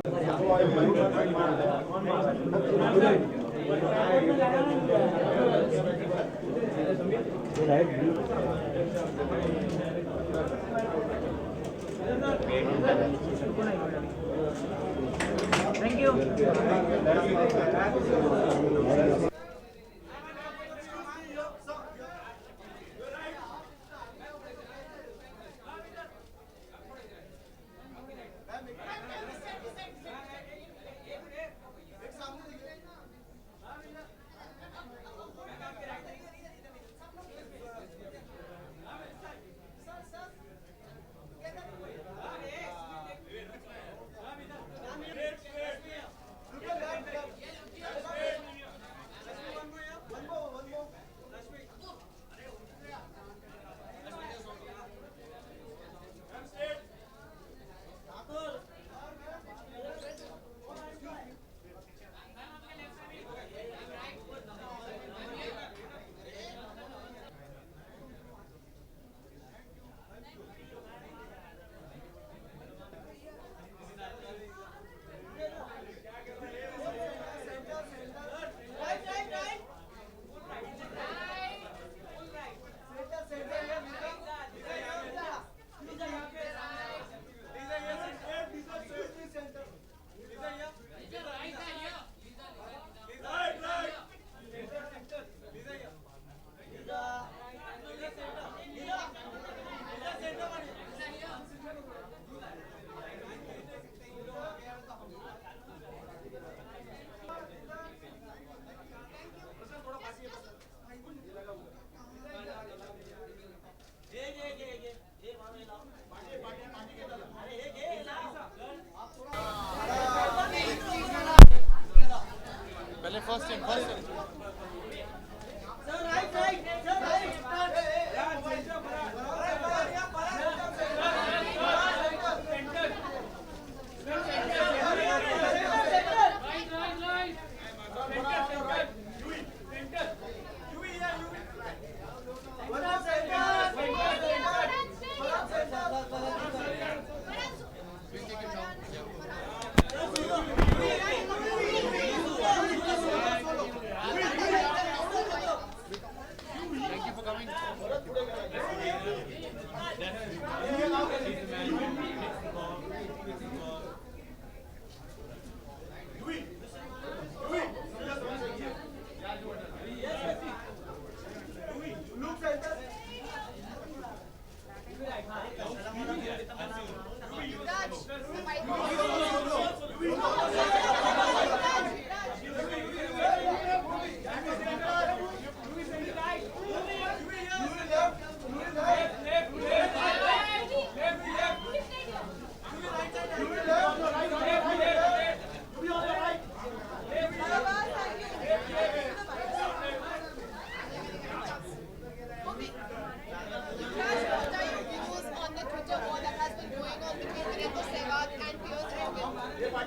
Thank you. First thing.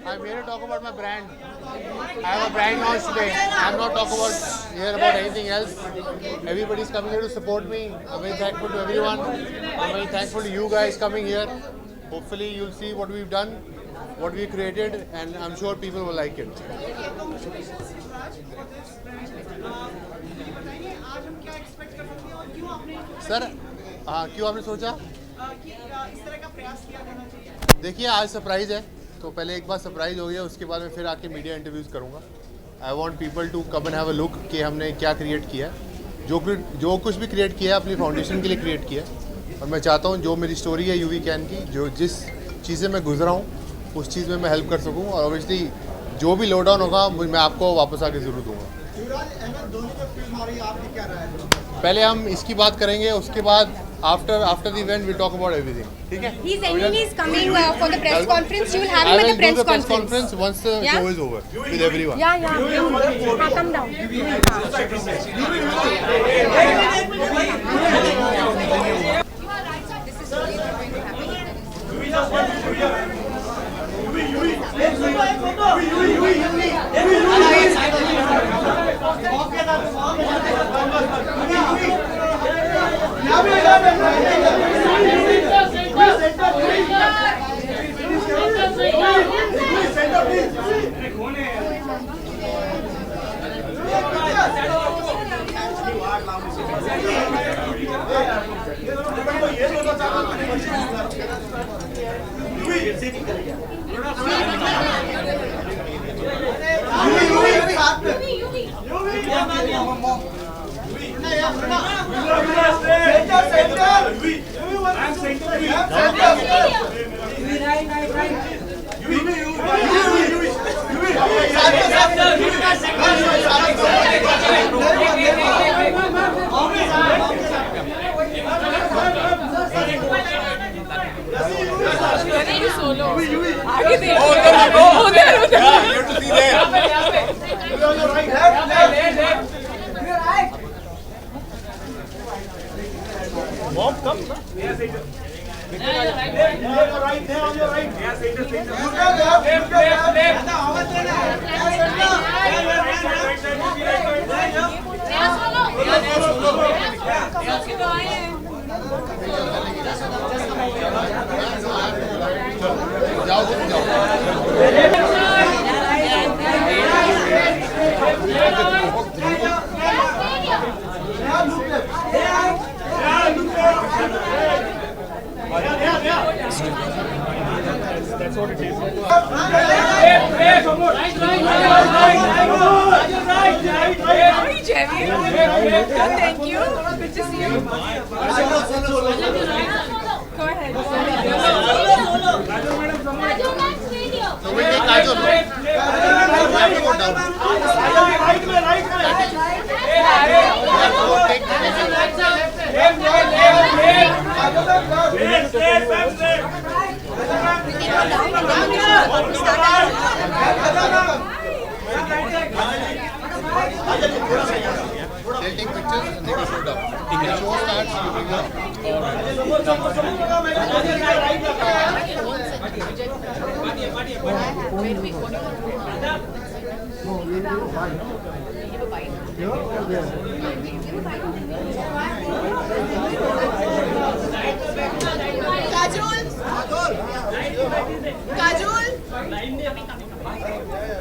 I'm here to talk about my brand. I have a brand launch today. I'm not talking about anything else. Everybody's coming here to support me. I'm very thankful to everyone. I'm very thankful to you guys coming here. Hopefully you'll see what we've done, what we created, and I'm sure people will like it. Sir क्यों आपने सोचा कि इस तरह का प्रयास किया जाना चाहिए? देखिए आज सरप्राइज है, तो पहले एक बार सरप्राइज हो गया, उसके बाद में फिर आके मीडिया इंटरव्यूज़ करूँगा. I want people to come and have a look कि हमने क्या क्रिएट किया है. जो कुछ भी क्रिएट किया है अपनी फाउंडेशन के लिए क्रिएट किया है, और मैं चाहता हूँ जो मेरी स्टोरी है यूवी कैन की, जो जिस चीज़ें मैं गुजरा हूँ उस चीज़ में मैं हेल्प कर सकूँ, और ऑब्वियसली जो भी लॉकडाउन होगा मैं आपको वापस आके ज़रूर दूँगा. पहले हम इसकी बात करेंगे, उसके बाद after the event we'll talk about everything. ठीक है? His enemy is coming for the press conference. You will have him at the press conference. Once the show is over with everyone. Yeah. Come down. This is really not going to happen. आगे देखो उधर जाओ तुम जाओ। Thank you. Good to see you. Go ahead. So we take Kajol. You have to go down. They'll take pictures and they will put up. If the show starts, you bring up. Kajol. Should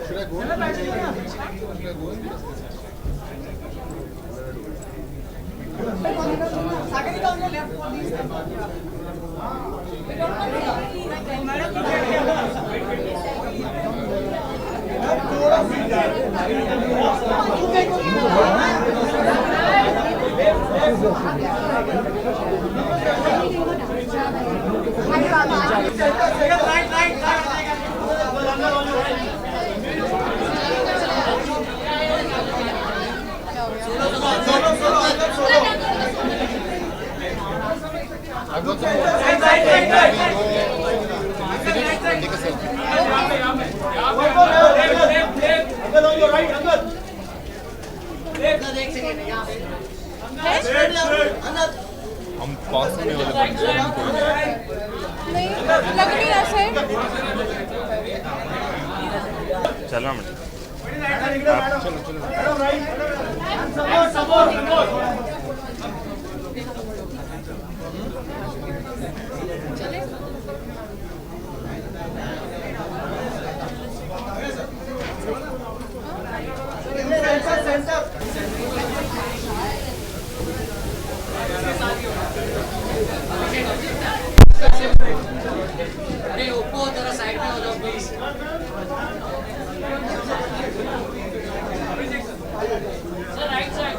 I go? Should I go? I've got some more. Take a selfie. हम पास में वाले बंदे हैं नहीं लग नहीं रहा sir चलो मैडम चलो चलो अरे ओप्पो थोड़ा साइड में हो जाओ please sir right side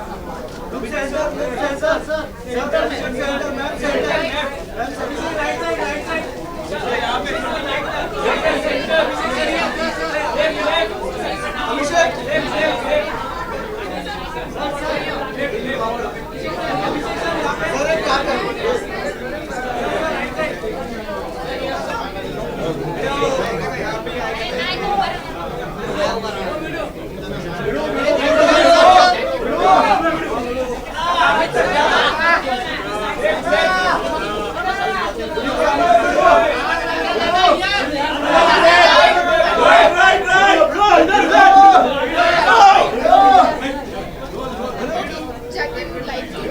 Jacqueline would like to know,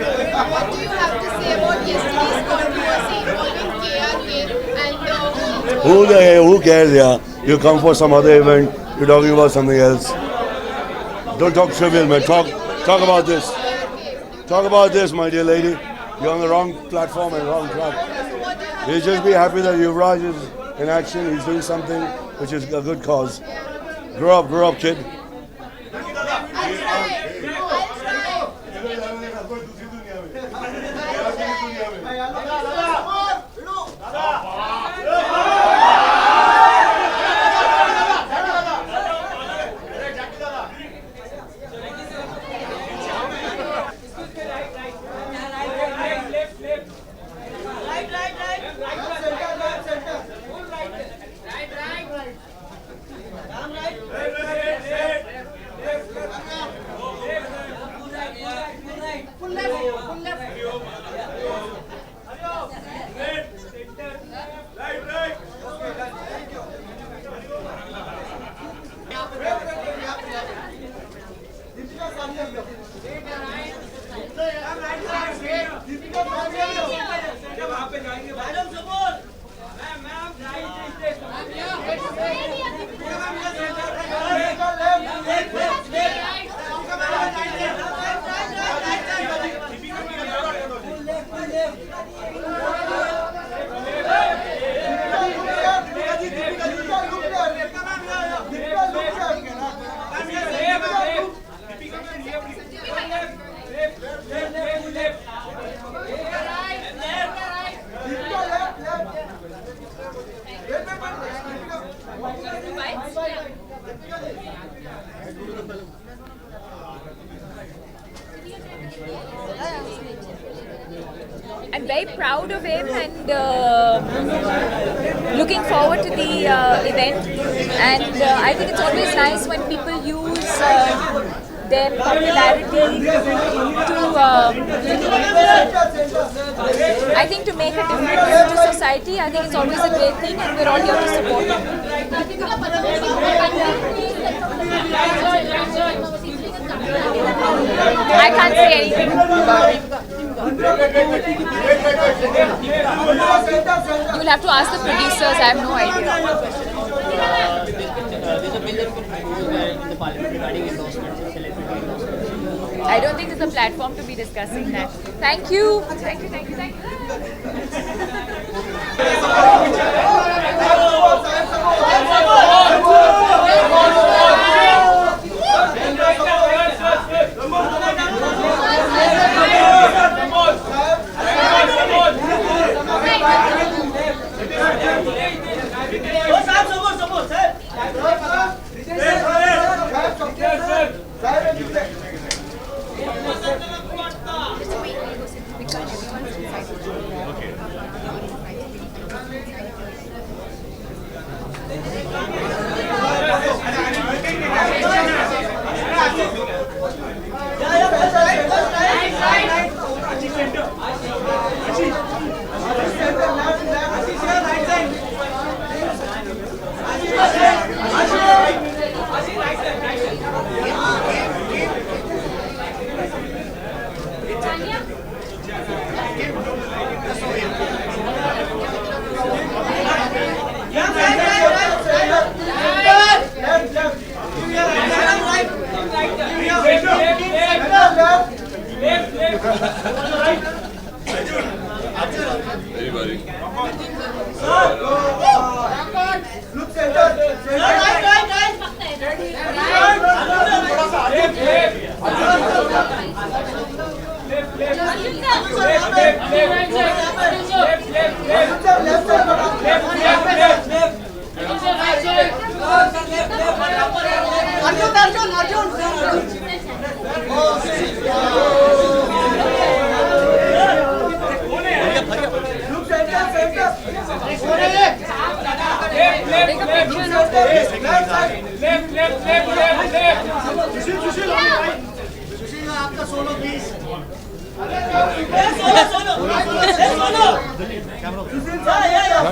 what do you have to say about yesterday's controversy involving KRK and Who cares, yeah? You come for some other event, you're talking about something else. Don't talk trivial, man. Talk about this. Talk about this, my dear lady. You're on the wrong platform and wrong track. what do you have We'll just be happy that Yuvraj is in action. He's doing something which is a good cause. Grow up, kid. I'm very proud of him and looking forward to the event. And I think it's always nice when people use their popularity to make a difference to society. I think it's always a great thing, and we're all here to support him. I can't say anything about it. You'll have to ask the producers. I have no idea. I don't think there's a platform to be discussing that. Thank you. Thank you.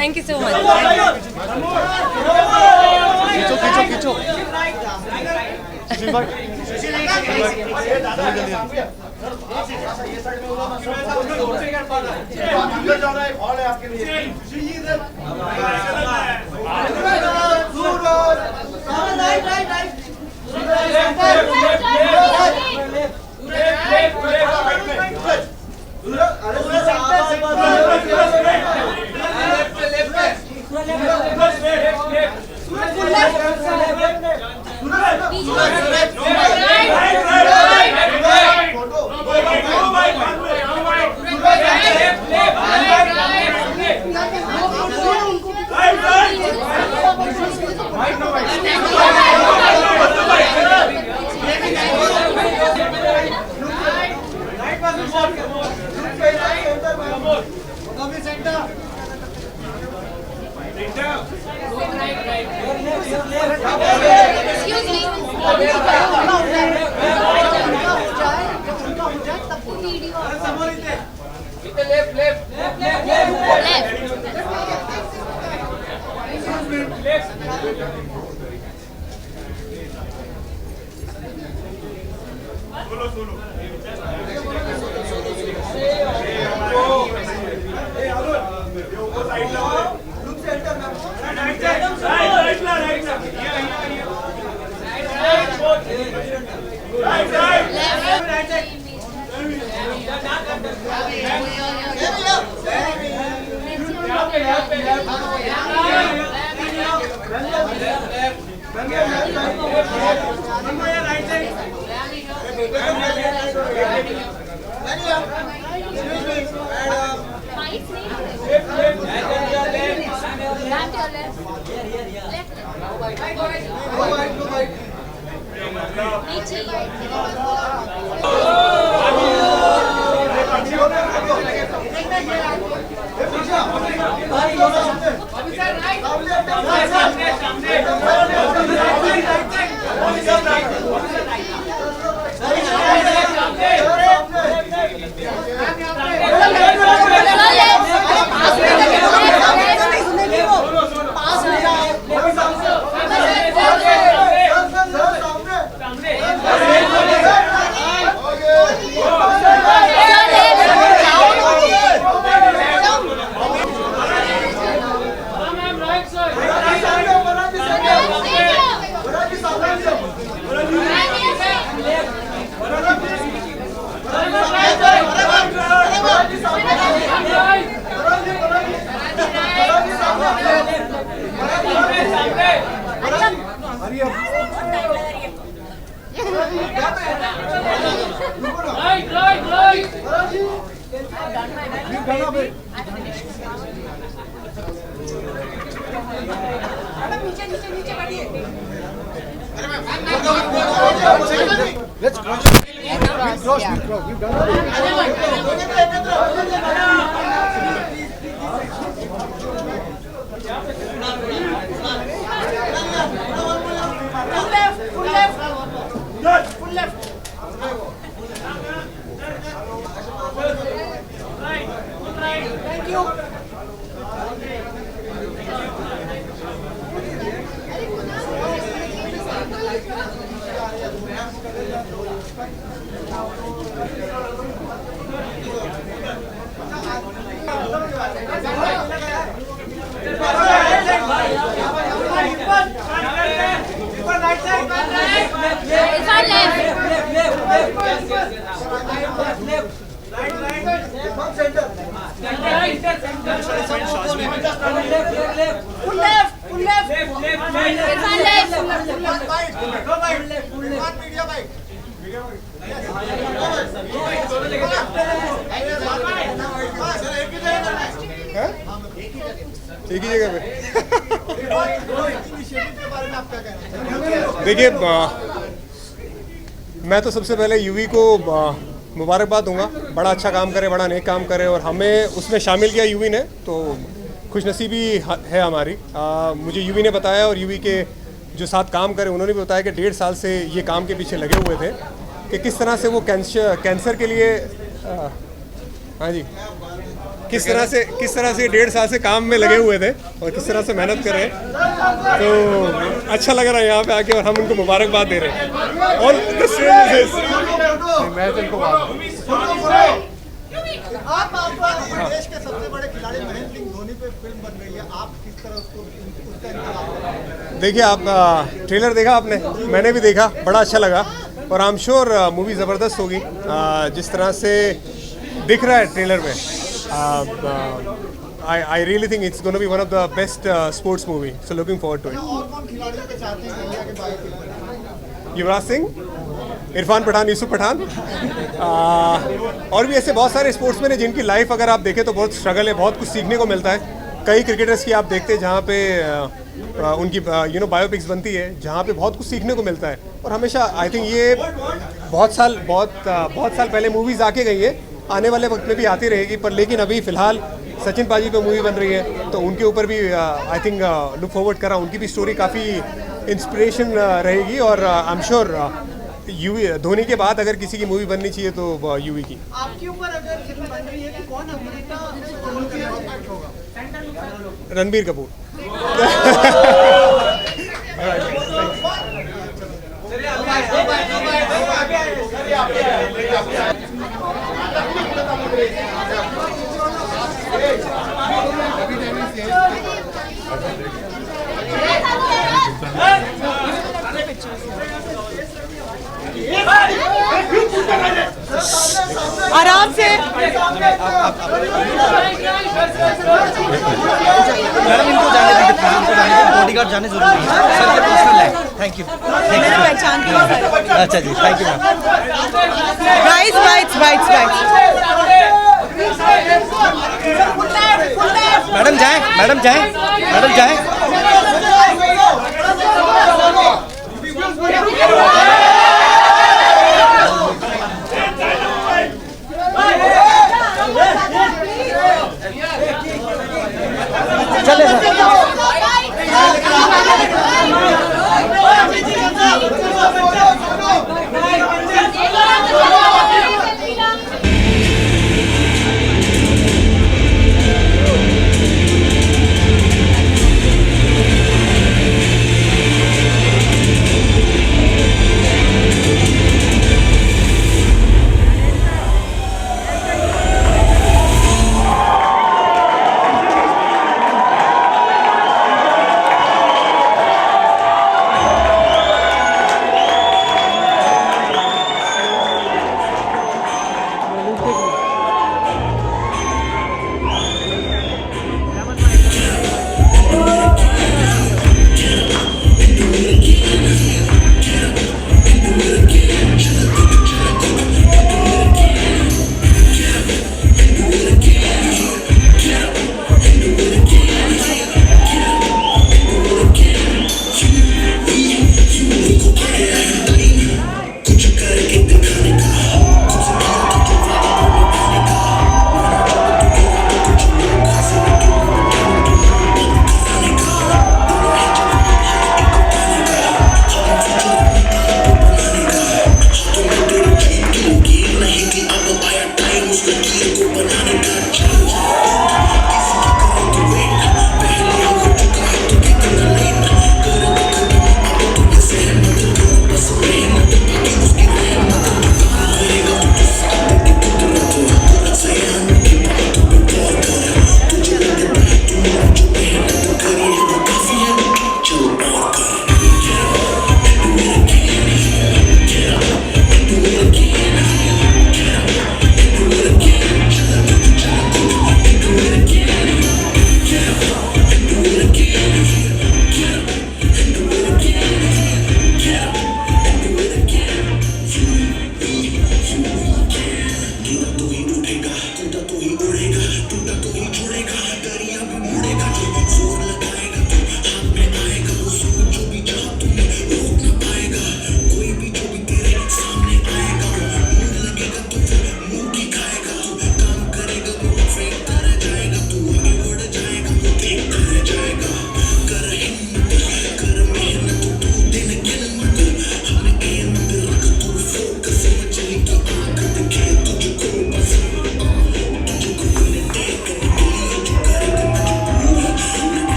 Thank you so much. खींचो सुशील भाई Excuse me. एक ही जगह पे देखिए मैं तो सबसे पहले यूवी को मुबारकबाद दूंगा, बड़ा अच्छा काम करे, बड़ा नेक काम करे और हमें उसमें शामिल किया यूवी ने, तो खुशनसीबी है हमारी। मुझे यूवी ने बताया और यूवी के जो साथ काम करे उन्होंने भी बताया कि 1.5 साल से ये काम के पीछे लगे हुए थे कि किस तरह से वो कैंसर के लिए हाँ जी किस तरह से 1.5 साल से काम में लगे हुए थे और किस तरह से मेहनत कर रहे हैं। तो अच्छा लग रहा है यहाँ पे आके और हम उनको मुबारकबाद दे रहे हैं। और मैं तो इनको आप देश के सबसे बड़े खिलाड़ी महेंद्र सिंह धोनी पे फिल्म बन रही है, आप किस तरह उसका इंतजार? देखिए आप ट्रेलर देखा आपने, मैंने भी देखा, बड़ा अच्छा लगा और आई एम श्योर मूवी ज़बरदस्त होगी। जिस तरह से दिख रहा है ट्रेलर में I really think it's going to be one of the best sports movie. So looking forward to it. और कौन खिलाड़ियों के चाहते हैं इंडिया के बायोपिक बने? युवराज सिंह, इरफान पठान, यूसुफ पठान, और भी ऐसे बहुत सारे स्पोर्ट्समैन हैं जिनकी लाइफ अगर आप देखें तो बहुत स्ट्रगल है, बहुत कुछ सीखने को मिलता है. कई क्रिकेटर्स की आप देखते हैं जहाँ पे उनकी बायोपिक्स बनती है, जहाँ पे बहुत कुछ सीखने को मिलता है. और हमेशा आई थिंक ये बहुत साल पहले मूवीज़ आके गई है, आने वाले वक्त में भी आती रहेगी. पर लेकिन अभी फ़िलहाल सचिन पाजी पे मूवी बन रही है, तो उनके ऊपर भी आई थिंक लुक फॉरवर्ड कर रहा हूँ. उनकी भी स्टोरी काफ़ी इंस्पिरेशन रहेगी. और I am sure UV Dhoni के बाद अगर किसी की मूवी बननी चाहिए तो यूवी की. आपके ऊपर अगर फिल्म बन रही है तो कौन अभिनेता होगा? रणबीर कपूर. आराम से. मैडम इनको जाने दीजिए, प्लीज इनको जाने दीजिए, बॉडीगार्ड जाने जरूरी है सर, ये पर्सनल है. Thank you. मैंने पहचान की. अच्छा जी, thank you ma'am. Bites. Madam जाएं. चले sir.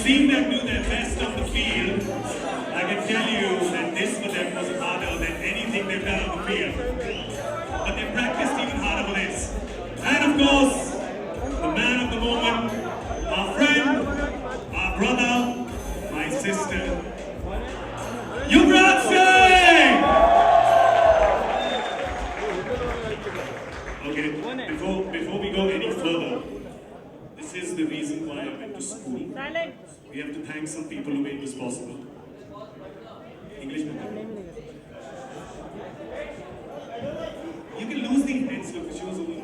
seeing them do their best on the field, I can tell you that this for them was harder than anything they've done on the field. But they practiced even harder for this. And of course, the man of the moment, our friend, our brother, my sister, Yuvraj Singh! Okay, before we go any further, this is the reason why I went to school. We have to thank some people who made this possible. English people. You can lose the heads, look, the shows over.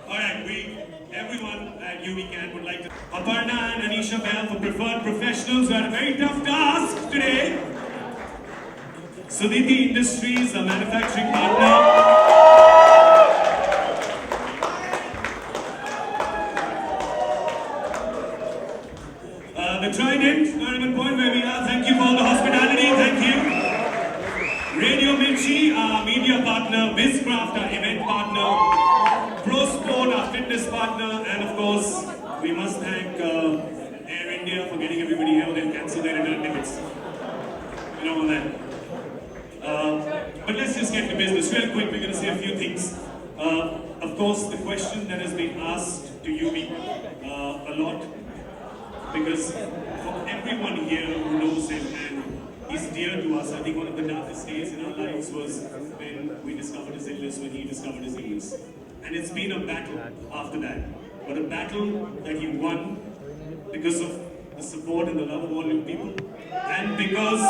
Alright, everyone at UWeekend would like to... Aparna and Anisha Bell for Preferred Professionals who had a very tough task today. Sudhiti Industries, a manufacturing partner. The Trident, not even point where we are. Thank you for all the hospitality. Thank you. Radio Mirchi, our media partner. BizCraft, our event partner. Pro Sport, our fitness partner. And of course, we must thank Air India for getting everybody here. They've cancelled their return tickets. You know all that. But let's just get to business. Real quick, we're going to say a few things. Of course, the question that has been asked to Yuvi a lot. Because for everyone here who knows him and he's dear to us, I think one of the darkest days in our lives was when we discovered his illness, when he discovered his illness. And it's been a battle after that. But a battle that he won because of the support and the love of all you people. And because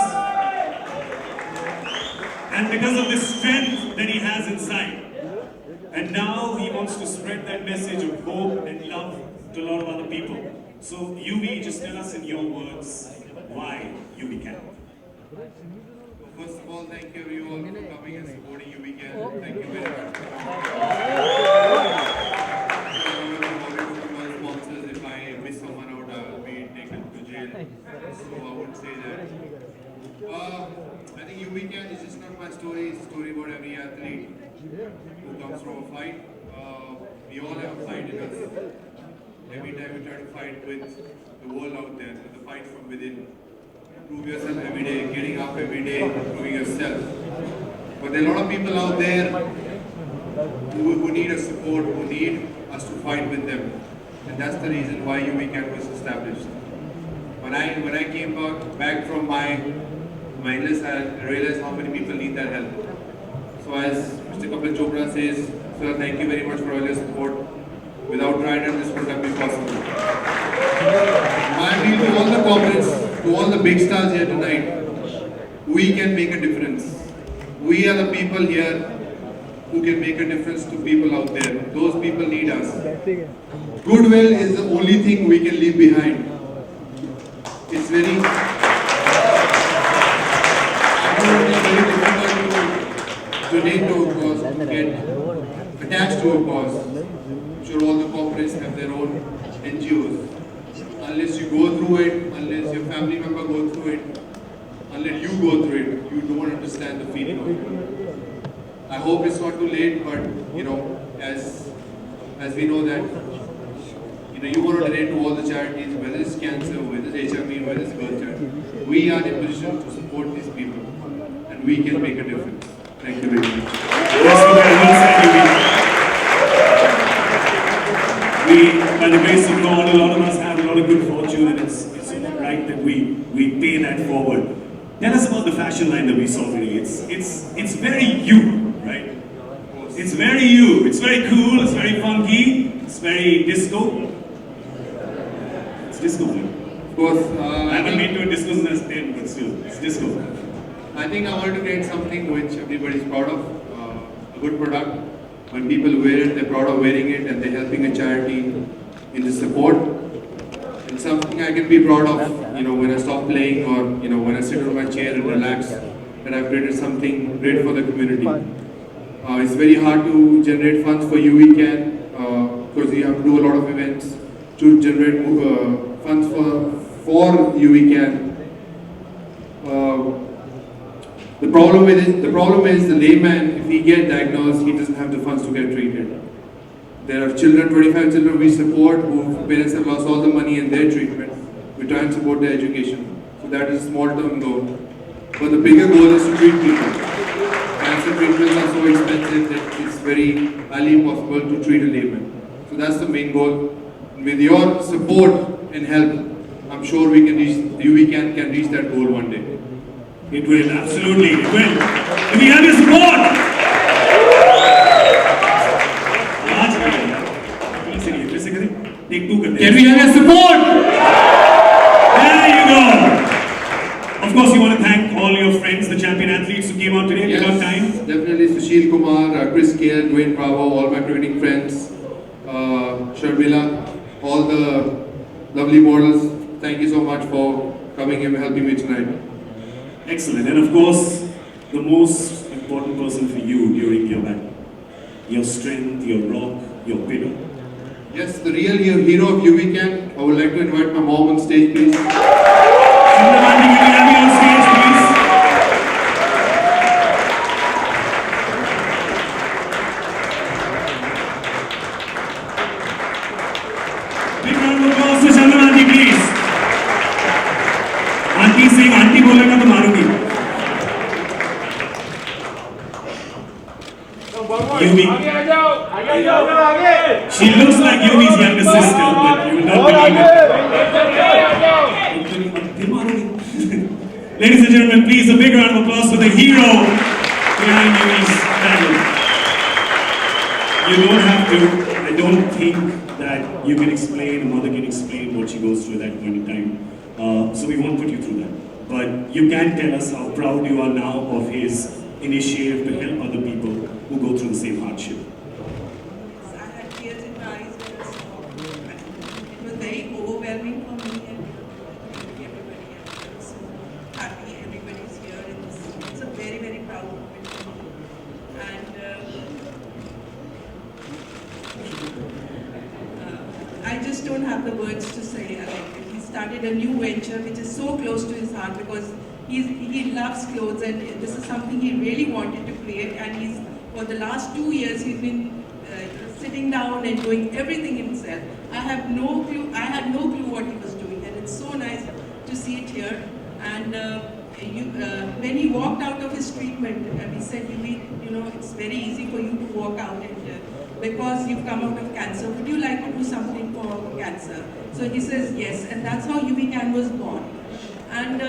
of the strength that he has inside. And now he wants to spread that message of hope and love to a lot of other people. So, Yuvi, just tell us in your words why UWeekend. First of all, thank you everyone for coming and supporting UWeekend. Thank you very much. My sponsors, if I miss someone out, I will be taken to jail. So I won't say that. I think UWeekend is just not my story. It's a story about every athlete who comes from a fight. We all have a fight in us. Every time you try to fight with the world out there, with the fight from within. Prove yourself every day, getting up every day, proving yourself. But there are a lot of people out there who need our support, who need us to fight with them. And that's the reason why UWeekend was established. When I came back from my illness, I realized how many people need that help. So as Mr. Kapil Chopra says, sir, thank you very much for all your support. Without Trident, this would not be possible. My appeal to all the corporates, to all the big stars here tonight, we can make a difference. We are the people here who can make a difference to people out there. Those people need us. Goodwill is the only thing we can leave behind. It's very difficult to donate to a cause, to get attached to a cause. Sure, all the corporates have their own NGOs. Unless you go through it, unless your family member go through it, unless you go through it, you don't understand the feeling of it. I hope it's not too late, but you know, as we know that, you know, you want to donate to all the charities, whether it's cancer, whether it's HIV, whether it's girl child. We are in a position to support these people, and we can make a difference. Thank you very much. By the grace of God, a lot of us have a lot of good fortune, and it's right that we pay that forward. Tell us about the fashion line that we saw today. It's very you, right? It's very you. It's very cool. It's very funky. It's very disco. It's disco. Of course. I haven't been to a disco since I was 10, but still, it's disco. I think I wanted to create something which everybody is proud of. A good product. When people wear it, they're proud of wearing it, and they're helping a charity in the support. It's something I can be proud of, you know, when I stop playing, or you know, when I sit on my chair and relax, that I've created something great for the community. It's very hard to generate funds for UWeekend because you have to do a lot of events to generate funds for UWeekend. The problem is the layman, if he gets diagnosed, he doesn't have the funds to get treated. There are children, 25 children we support whose parents have lost all the money in their treatment. We try and support their education. So that is a small term goal. But the bigger goal is to treat people. Cancer treatments are so expensive that it's very highly impossible to treat a layman. So that's the main goal. With your support and help, I'm sure we can reach, UV can reach that goal one day. It will, absolutely, it will. If we have your support! Can we have your support? There you go! Of course, you want to thank all your friends, the champion athletes who came out today. Yes, you got time? Definitely Sushil Kumar, Chris Kale, Dwayne Bravo, all my cricketing friends, Sharmila, all the lovely models. Thank you so much for coming and helping me tonight. Excellent. And of course, the most important person for you during your battle. Your strength, your rock, your pillar. Yes, the real hero of UV Can. I would like to invite my mom on stage, please. Chandramani, will you have me on stage, please? Big round of applause to Chandramani, please. Auntie saying, auntie बोलेगा तो मारूंगी. She looks like Yuvi's younger sister, but you will not believe it. Ladies and gentlemen, please a big round of applause for the hero behind Yuvi's battle. You don't have to. I don't think that you can explain, a mother can explain what she goes through at that point in time. So we won't put you through that. But you can tell us how proud you are now of his initiative to help other people who go through the same hardship. I had tears in my eyes when I saw it. It was very overwhelming for me and everybody. I'm so happy everybody's here. It's a very, very proud moment for me. And I just don't have the words to say. He started a new venture which is so close to his heart because he loves clothes and this is something he really wanted to create, and for the last 2 years he's been sitting down and doing everything himself. I had no clue what he was doing, and it's so nice to see it here. And when he walked out of his treatment, we said, you know, it's very easy for you to walk out and because you've come out of cancer, would you like to do something for cancer? So he says yes, and that's how UV Can was born. And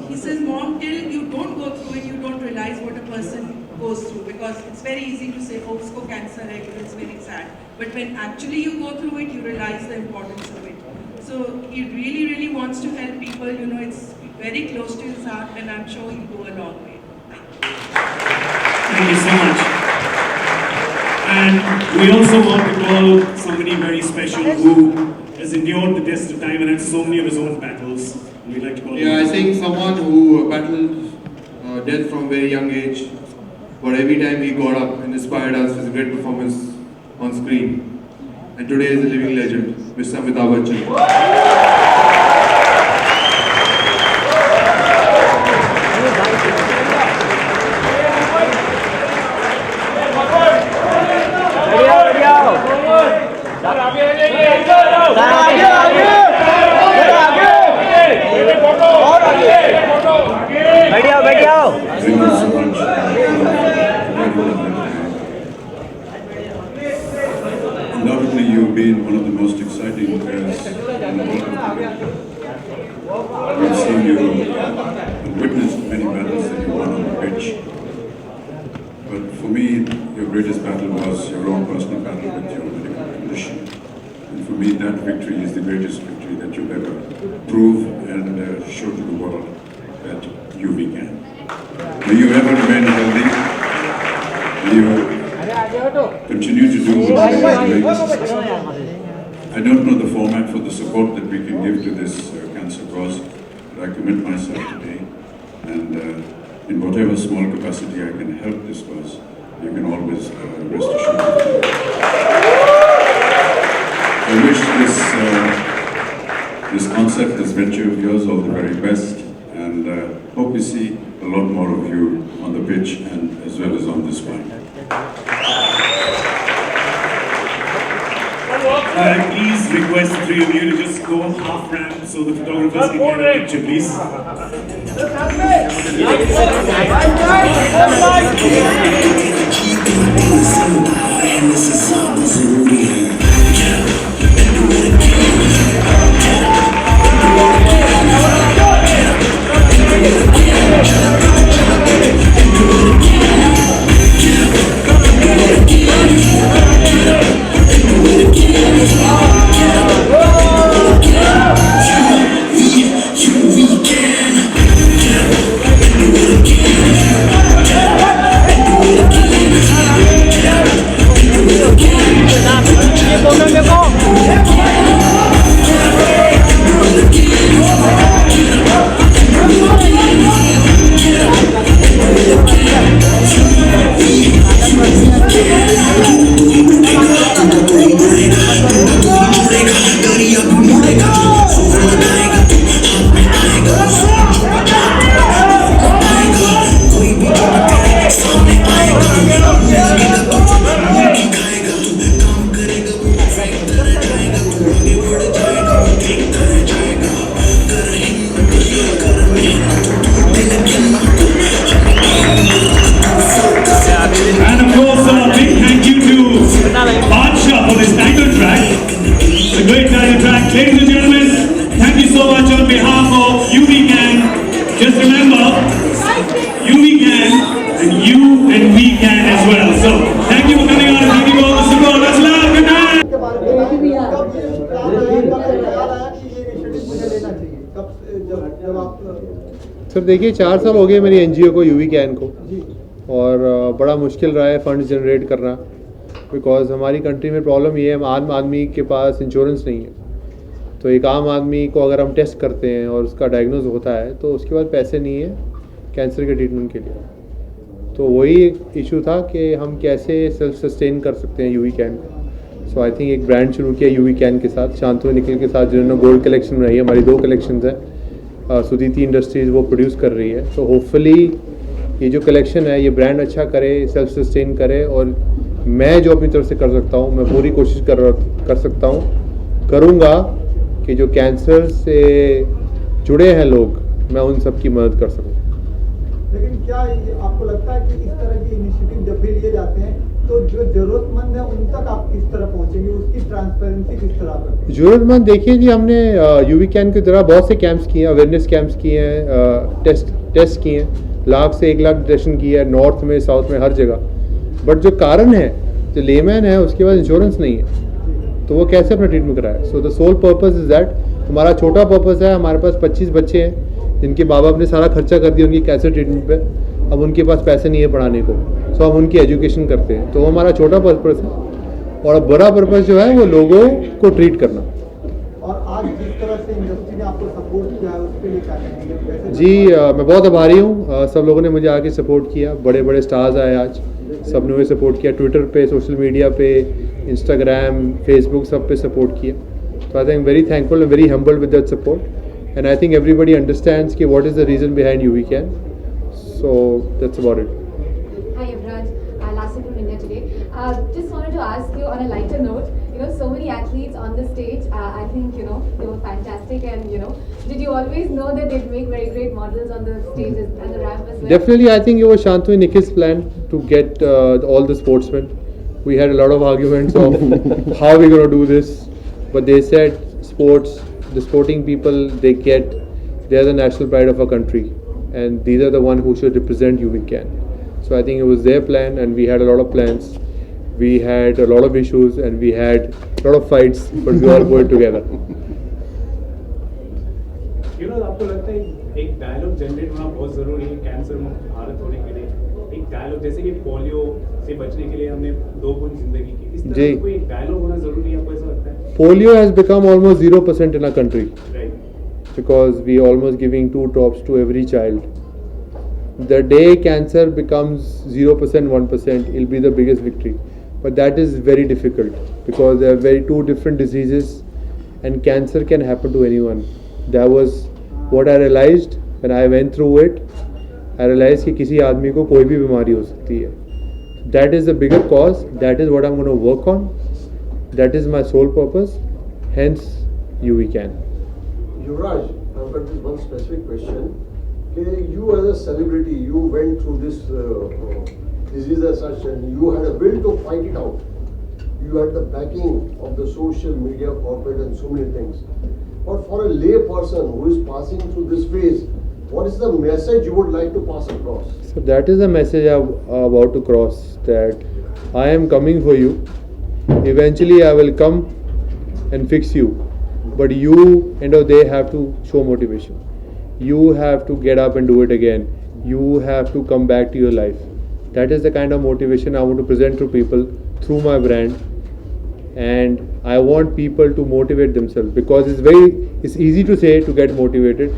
he says, Mom, till you don't go through it, you don't realize what a person goes through, because it's very easy to say, oh, usko cancer hai, it's very sad. But when actually you go through it, you realize the importance of it. So he really, really wants to help people. You know, it's very close to his heart, and I'm sure he'll go a long way. Thank you so much. And we also want to call somebody very special who has endured the test of time and had so many of his own battles. We'd like to call I think someone who battled death from a very young age, but every time he got up and inspired us with a great performance on screen. And today is a living legend, Mr. Amitabh Bachchan. Undoubtedly, you've been one of the most exciting players in the world. We've seen you and witnessed many battles that you won on the pitch. But for me, your greatest battle was your own personal battle with your medical condition. And for me, that victory is the greatest victory that you'll ever prove and show to the world that UV can. May you ever remain healthy. May you continue to do what you are doing. I don't know the format for the support that we can give to this cancer cause, but I commit myself today, and in whatever small capacity I can help this cause, you can always rest assured. I wish this concept, this venture of yours, all the very best, and hope we see a lot more of you on the pitch and as well as on this line. Please request the three of you to just go half ramp so the photographers can get a picture, please. Ladies and gentlemen, thank you so much on behalf of UV Gang. Just remember, UV Gang and you and we can as well. So, thank you for coming out and giving all the support. Let's laugh. Good night. Sir देखिए 4 साल हो गए मेरी NGO को UV can को और बड़ा मुश्किल रहा है फंड जनरेट करना बिकॉज हमारी कंट्री में प्रॉब्लम ये है आम आदमी के पास इंश्योरेंस नहीं है। तो एक आम आदमी को अगर हम टेस्ट करते हैं और उसका डायग्नोज होता है तो उसके बाद पैसे नहीं है कैंसर के ट्रीटमेंट के लिए। तो वही एक इशू था कि हम कैसे सेल्फ सस्टेन कर सकते हैं यूवी कैन को। सो आई थिंक एक ब्रांड शुरू किया यूवी कैन के साथ, शांतनु निखिल के साथ जिन्होंने गोल्ड कलेक्शन बनाई है। हमारी 2 कलेक्शंस हैं, सुदीति इंडस्ट्रीज़ वो प्रोड्यूस कर रही है। तो होपफुली ये जो कलेक्शन है ये ब्रांड अच्छा करे, सेल्फ सस्टेन करे और मैं जो अपनी तरफ से कर सकता हूँ मैं पूरी कोशिश कर सकता हूँ करूँगा कि जो कैंसर से जुड़े हैं लोग मैं उन सब की मदद कर सकूँ। लेकिन क्या आपको लगता है कि इस तरह की इनिशिएटिव जब भी लिए जाते हैं तो जो जरूरतमंद है उन तक आप किस तरह पहुंचेंगे, उसकी ट्रांसपेरेंसी किस तरह करेंगे? जरूरतमंद देखिए जी, हमने यूवी कैन की तरह बहुत से कैंप्स किए हैं, अवेयरनेस कैंप्स किए हैं, टेस्ट किए हैं, 1 लाख से 1 लाख डिटेक्शन किया है नॉर्थ में साउथ में हर जगह। बट जो कारण है जो लेमैन है उसके पास इंश्योरेंस नहीं है तो वो कैसे अपना ट्रीटमेंट कराए। So the sole purpose is that, हमारा छोटा पर्पस है, हमारे पास 25 बच्चे हैं जिनके बाबा ने सारा खर्चा कर दिया उनकी कैंसर ट्रीटमेंट पे, अब उनके पास पैसे नहीं है पढ़ाने को। सो हम उनकी एजुकेशन करते हैं, तो हमारा छोटा पर्पस है। और बड़ा पर्पस जो है वो लोगों को ट्रीट करना। और आज जिस तरह से इंडस्ट्री ने आपको सपोर्ट किया है उसके लिए क्या कहेंगे? जी मैं बहुत आभारी हूँ, सब लोगों ने मुझे आके सपोर्ट किया, बड़े बड़े स्टार्स आए आज, सब ने मुझे सपोर्ट किया, ट्विटर पे, सोशल मीडिया पे, इंस्टाग्राम, फेसबुक, सब पे सपोर्ट किया। तो I think very thankful and very humbled with that support and I think everybody understands कि what is the reason behind YouWeCan. So that's about it. Hi Yuvraj, Lassi from India today. Just wanted to ask you on a lighter note, so many athletes on the stage, I think, they were fantastic and, did you always know that they'd make very great models on the stages and the ramp as well? Definitely, I think it was Shantanu and Nikhil's plan to get all the sportsmen. We had a lot of arguments of how we're going to do this, but they said sports, the sporting people, they are the national pride of our country and these are the one who should represent UV Can. So I think it was their plan and we had a lot of plans. We had a lot of issues and we had a lot of fights, but we all worked together. आपको लगता है एक dialogue generate होना बहुत ज़रूरी है cancer मुक्त भारत होने के लिए? एक डायलॉग जैसे कि पोलियो से बचने के लिए हमने 2 बूंद जिंदगी की, इस तरह का कोई एक डायलॉग होना ज़रूरी है, आपको ऐसा लगता है? Polio has become almost 0% in our country. Right. Because we are almost giving 2 drops to every child. The day cancer becomes 0%, 1%, it will be the biggest victory. But that is very difficult because there are very 2 different diseases and cancer can happen to anyone. That was what I realized when I went through it. I realized कि किसी आदमी को कोई भी बीमारी हो सकती है. That is the bigger cause. That is what I'm going to work on. That is my sole purpose. Hence, UV Can. Yuvraj, I've got this one specific question. Okay, you as a celebrity, you went through this disease as such, and you had a will to fight it out. You had the backing of the social media, corporate, and so many things. But for a lay person who is passing through this phase, what is the message you would like to pass across? So that is the message I'm about to cross, that I am coming for you. Eventually I will come and fix you. But you, end of the day, have to show motivation. You have to get up and do it again. You have to come back to your life. That is the kind of motivation I want to present to people through my brand. And I want people to motivate themselves, because it's easy to say to get motivated,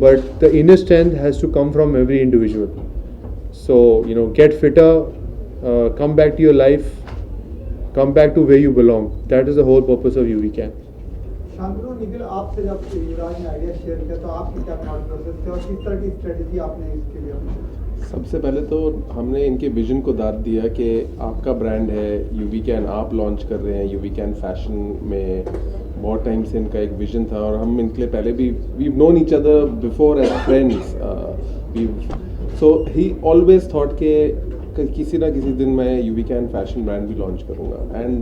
but the inner strength has to come from every individual. So, get fitter, come back to your life, come back to where you belong. That is the whole purpose of UV Can. Shantanu, Nikhil, आपसे जब युवराज ने idea share किया तो आपकी क्या thought process थे और किस तरह की स्ट्रेटजी आपने इसके लिए अपनाई? सबसे पहले तो हमने इनके विजन को दाद दिया कि आपका ब्रांड है यूवी कैन, आप लॉन्च कर रहे हैं यूवी कैन फैशन में। बहुत टाइम से इनका एक विजन था और हम इनके लिए पहले भी we known each other before as friends. So he always thought के किसी ना किसी दिन मैं यूवी कैन फैशन ब्रांड भी लॉन्च करूँगा। And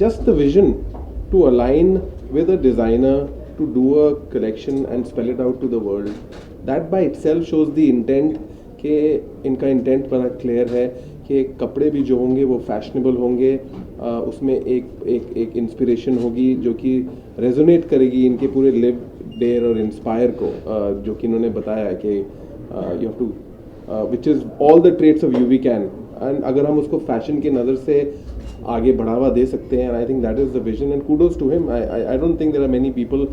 just the vision to align with a designer to do a collection and spell it out to the world, that by itself shows the intent कि इनका intent बड़ा clear है कि कपड़े भी जो होंगे वो फैशनेबल होंगे, उसमें एक इंस्पिरेशन होगी जो कि रेजोनेट करेगी इनके पूरे लिव, डेयर और इंस्पायर को, जो कि इन्होंने बताया कि you have to which is all the traits of YouWeCan. And अगर हम उसको फैशन की नज़र से आगे बढ़ावा दे सकते हैं, I think that is the vision and kudos to him. I don't think there are many people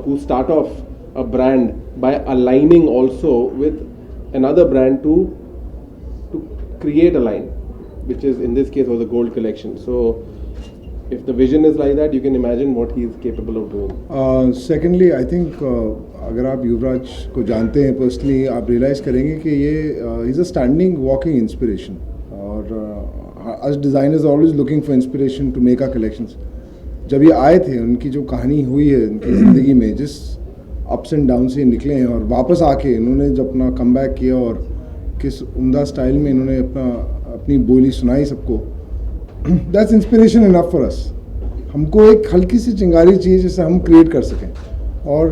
who start off a brand by aligning also with another brand to create a line, which is in this case was a gold collection. So if the vision is like that, you can imagine what he is capable of doing. Secondly, I think अगर आप युवराज को जानते हैं personally, आप realise करेंगे कि ये is a standing walking inspiration, और as designers always looking for inspiration to make our collections. जब ये आए थे, उनकी जो कहानी हुई है उनकी ज़िंदगी में, जिस अप्स एंड डाउन से निकले हैं और वापस आके इन्होंने जब अपना कमबैक किया और किस उम्दा स्टाइल में इन्होंने अपनी बोली सुनाई सबको, that's inspiration enough for us. हमको एक हल्की सी चिंगारी चाहिए जिससे हम क्रिएट कर सकें। और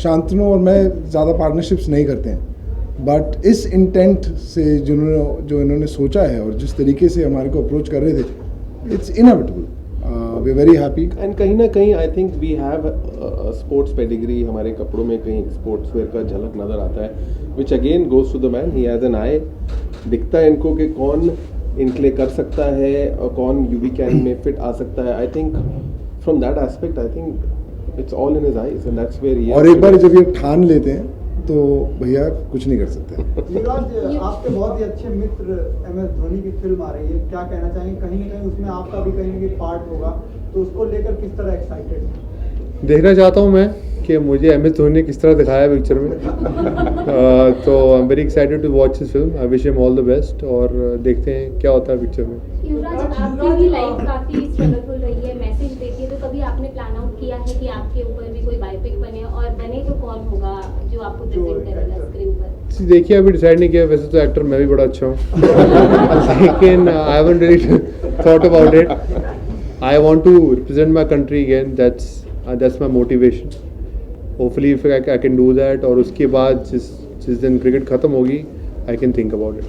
शांतनु और मैं ज़्यादा पार्टनरशिप्स नहीं करते हैं, बट इस इंटेंट से जो इन्होंने सोचा है और जिस तरीके से हमारे को अप्रोच कर रहे थे, it's inevitable. We are very happy. And कहीं ना कहीं I think we have sports pedigree, हमारे कपड़ों में कहीं स्पोर्ट्स वेयर का झलक नज़र आता है, which again goes to the man, he has an eye. दिखता है इनको कि कौन इनके लिए कर सकता है और कौन यूवी कैन में फिट आ सकता है। I think from that aspect I think it's all in his eyes and that's where he is. और एक बार जब ये ठान लेते हैं तो भैया कुछ नहीं कर सकते। युवराज, आपके बहुत ही अच्छे मित्र MS धोनी की फिल्म आ रही है, क्या कहना चाहेंगे? कहीं ना कहीं उसमें आपका भी कहीं ना कहीं पार्ट होगा, तो उसको लेकर किस तरह एक्साइटेड हैं? देखना चाहता हूँ मैं कि मुझे MS धोनी ने किस तरह दिखाया पिक्चर में। तो I am very excited to watch this film. I wish him all the best और देखते हैं क्या होता है पिक्चर में। युवराज, आपकी भी लाइफ काफी स्ट्रगलफुल रही है, मैसेज देती है, तो कभी आपने प्लान आउट किया है कि आपके ऊपर भी कोई बायोपिक बने, और बने तो कौन होगा जो आपको प्रेजेंट करेगा स्क्रीन पर? देखिए, अभी डिसाइड नहीं किया। वैसे तो एक्टर मैं भी बड़ा अच्छा हूँ, लेकिन I haven't really thought about it. I want to represent my country again, that's my motivation. Hopefully if I can do that, और उसके बाद जिस दिन क्रिकेट खत्म होगी, I can think about it.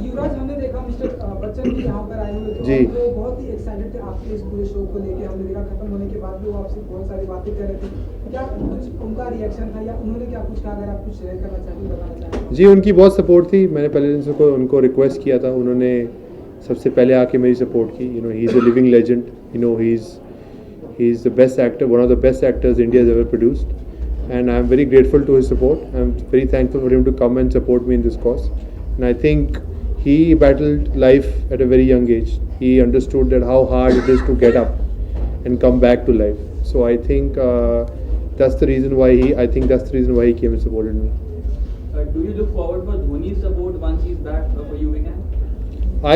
Yuvraj, हमने देखा मिस्टर बच्चन भी यहाँ पर आए हुए थे जी, वो बहुत ही एक्साइटेड थे आपके इस पूरे शो को लेके। हमने देखा खत्म होने के बाद भी वो आपसे बहुत सारी बातें कर रहे थे, क्या कुछ उनका रिएक्शन था या उन्होंने क्या कुछ कहा? अगर आप कुछ शेयर करना चाहें, बताना चाहें। जी, उनकी बहुत सपोर्ट थी। मैंने पहले दिन से उनको रिक्वेस्ट किया था, उन्होंने सबसे पहले आके मेरी सपोर्ट की। He is a living legend, he is the best actor, one of the best actors India has ever produced, and I am very grateful to his support. I am very thankful for him to come and support me in this cause. And I think he battled life at a very young age. He understood that how hard it is to get up and come back to life. So I think that's the reason why he came and supported me. Do you look forward for Dhoni's support once he's back for you again?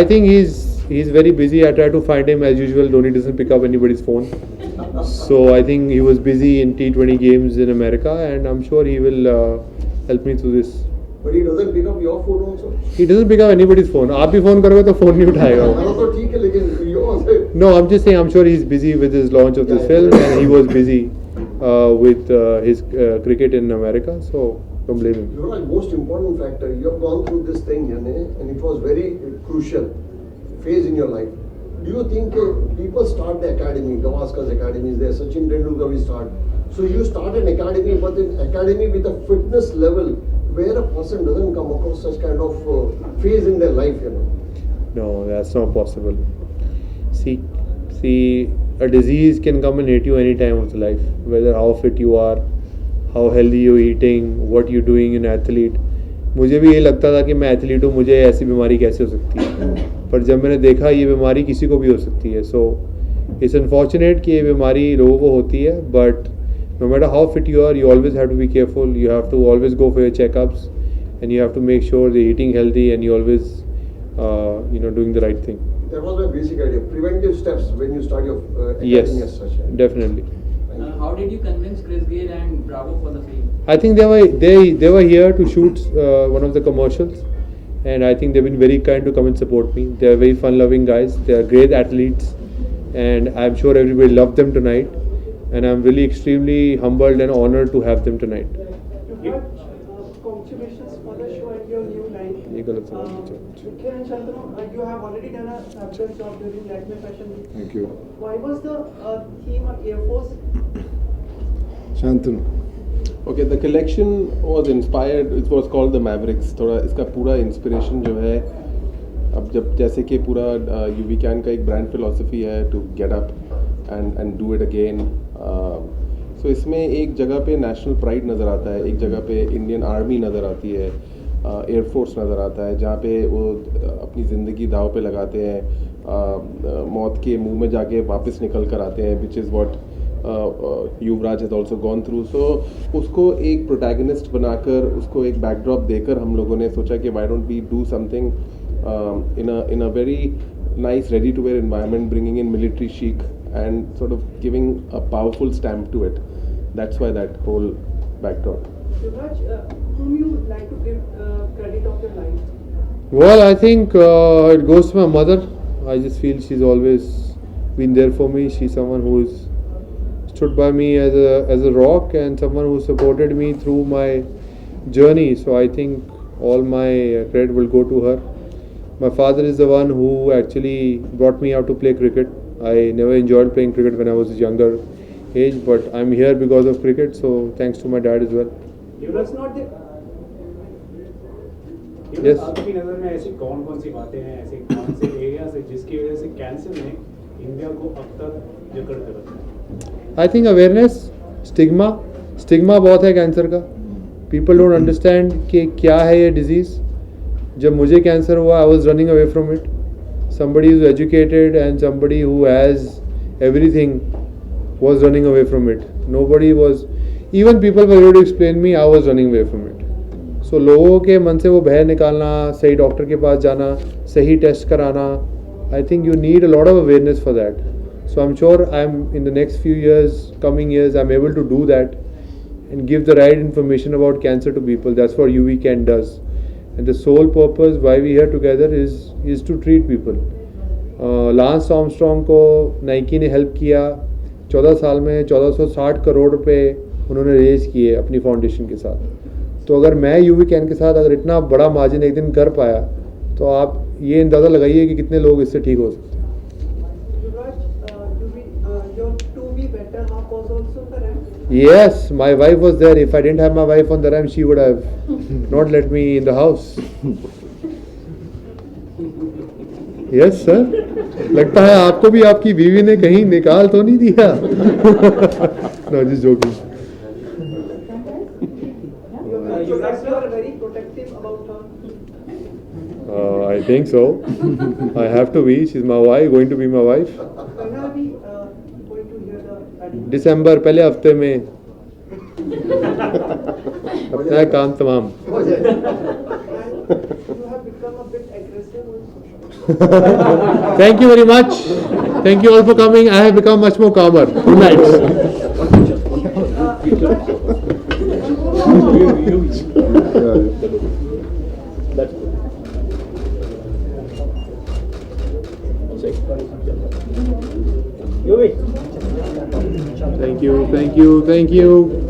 I think he's he's very busy. I try to find him as usual. Dhoni doesn't pick up anybody's phone. So I think he was busy in T20 games in America, and I'm sure he will help me through this. But he doesn't pick up your phone also? He doesn't pick up anybody's phone. आप भी phone करोगे तो phone नहीं उठाएगा वो. हाँ तो ठीक है लेकिन yours. No, I'm just saying I'm sure he's busy with his launch of this film, and he was busy with his cricket in America. So don't blame him. You know, like most important factor, you have gone through this thing, and it was very crucial phase in your life. Do you think people start the academy, Gavaskar's academy is there, Sachin Tendulkar will start. So you start an academy, but an academy with a fitness level where a person doesn't come across such kind of phase in their life, you know. No, that's not possible. See, a disease can come and hit you any time of the life, whether how fit you are, how healthy you're eating, what you're doing in athlete. मुझे भी ये लगता था कि मैं athlete हूँ, मुझे ऐसी बीमारी कैसे हो सकती है, पर जब मैंने देखा ये बीमारी किसी को भी हो सकती है. सो इट्स अनफॉर्चुनेट कि ये बीमारी लोगों को होती है, but no matter how fit you are, you always have to be careful. You have to always go for your checkups, and you have to make sure you're eating healthy, and you always doing the right thing. That was my basic idea. Preventive steps when you start your academy Yes, as such. definitely. How did you convince Chris Gayle and Bravo for the film? I think they were here to shoot one of the commercials, and I think they've been very kind to come and support me. They are very fun-loving guys. They are great athletes, and I'm sure everybody loved them tonight. And I'm really extremely humbled and honored to have them tonight. Congratulations for the show and your new line. Nikhil and Shantanu, you have already done a fabulous job during Lakme Fashion Week. Thank you. Why was the theme of Air Force? Shantanu. Okay, the collection was inspired. It was called the Mavericks. थोड़ा इसका पूरा inspiration जो है, अब जब जैसे कि पूरा UV Can का एक brand philosophy है to get up and do it again. So इसमें एक जगह पे नेशनल प्राइड नज़र आता है, एक जगह पे इंडियन आर्मी नज़र आती है, एयरफोर्स नज़र आता है, जहाँ पे वो अपनी ज़िंदगी दाव पे लगाते हैं, मौत के मुंह में जाके वापस निकल कर आते हैं, which is what Yuvraj has also gone through. So उसको एक प्रोटैगनिस्ट बनाकर, उसको एक बैकड्रॉप देकर हम लोगों ने सोचा कि why don't we do something in a very nice ready to wear environment, bringing in military chic and sort of giving a powerful stamp to it. That's why that whole backdrop. Yuvraj, whom you would like to give credit of your life? Well, I think it goes to my mother. I just feel she's always been there for me. She's someone who's stood by me as a rock, and someone who supported me through my journey. So I think all my credit will go to her. My father is the one who actually brought me out to play cricket. I never enjoyed playing cricket when I was younger age, but I'm here because of cricket, so thanks to my dad as well. Yuvraj, not the Yes. आपकी नज़र में ऐसी कौन-कौन सी बातें हैं, ऐसे कौन से एरियाज हैं जिसकी वजह से कैंसर ने इंडिया को अब तक जकड़ कर रखा है? I think awareness, stigma बहुत है कैंसर का. People don't understand कि क्या है ये disease. जब मुझे कैंसर हुआ, I was running away from it. Somebody who's educated and somebody who has everything was running away from it. Nobody was, even people were able to explain me, I was running away from it. So लोगों के मन से वो भय निकालना, सही doctor के पास जाना, सही टेस्ट कराना, I think you need a lot of awareness for that. So I'm sure I'm in the next few years, coming years, I'm able to do that and give the right information about cancer to people. That's what UV Can does. And the sole purpose why we here together is to treat people. Lance Armstrong को Nike ने help किया. 14 साल में 1460 करोड़ रुपए उन्होंने raise किए अपनी foundation के साथ. तो अगर मैं UV Can के साथ अगर इतना बड़ा मार्जिन एक दिन कर पाया, तो आप ये अंदाज़ा लगाइए कि कितने लोग इससे ठीक हो सकते हैं. Your to be better half was also the ramp. Yes, my wife was there. If I didn't have my wife on the ramp, she would have not let me in the house. Yes, sir. लगता है आपको भी आपकी बीवी ने कहीं निकाल तो नहीं दिया. No, just joking. You are very protective about her. I think so. I have to be. She's my wife, going to be my wife. When are we going to hear the दिसंबर पहले हफ्ते में अपना काम तमाम. have become a bit aggressive also. Thank you very much. Thank you all for coming. I have become much more calmer. Good night. Thank you.